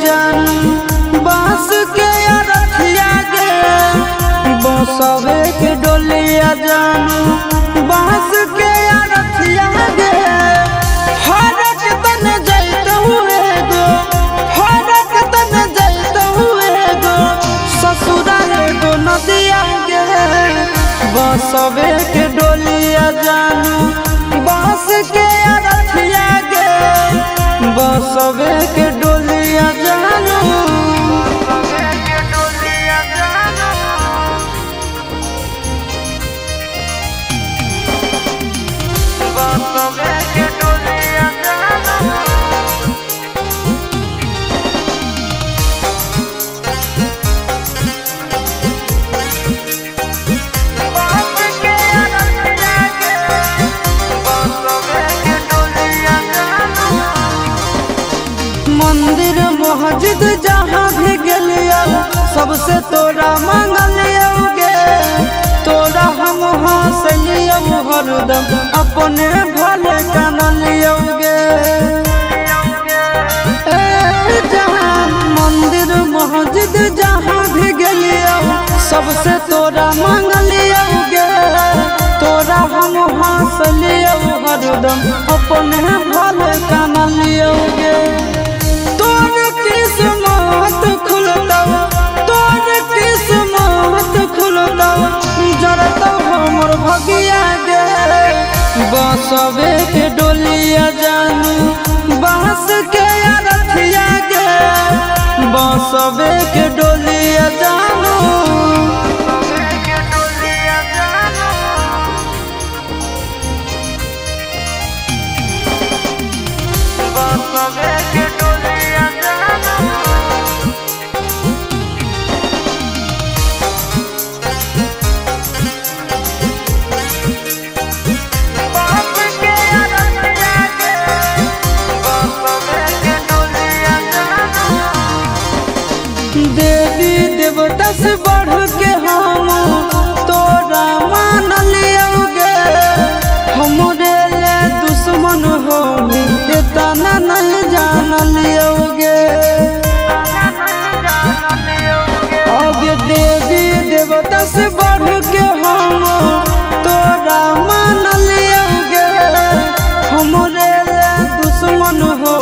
जानू बांस के अरथिया गे बसवे के डोलिया जानू बांस के अरथिया गे हरक तन जैत हुए गो हरक तन जैत हुए गो ससुरा गो नदिया गे बसवे के डोलिया जानू बांस के अरथिया गे बसवे के डोलिया जानू मंदिर मस्जिद जहाँ भी गलिया सबसे तोरा मांगलिया गे तोरा हम हंसलिया हरदम अपने भले कानलिया गे जहाँ मंदिर मस्जिद जहाँ भी गलिया सबसे तोरा मांगलिया गे तोरा हम हंसलिया हरदम अपने भले कानलिया गे तोर किस्मत खुलता तोर किस्मत खुलता जरता हमर भगिया गे बसवे के डोलिया जानू बांस के अरथिया गे बसवे के डोलिया जानू बसवे के देवी देवता से बढ़ के हम तोरा मान लियोगे हमरे ले दुश्मन हो इतना नहीं जान लियोगे आगे देवी देवता से बढ़ के हम तोरा मान लियोगे हमरे ले दुश्मन हो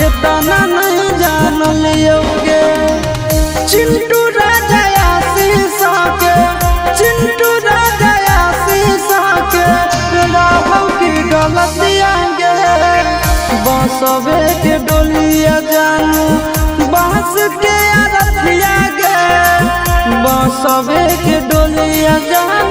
इतना नहीं जान लियोगे चिंटू राजा शीशा के चिंटू राजा शीशा के राहुल की डोलिया गे बसवे के डोलिया जानू बांस के अरथिया गे बसवे के डोलिया जानू।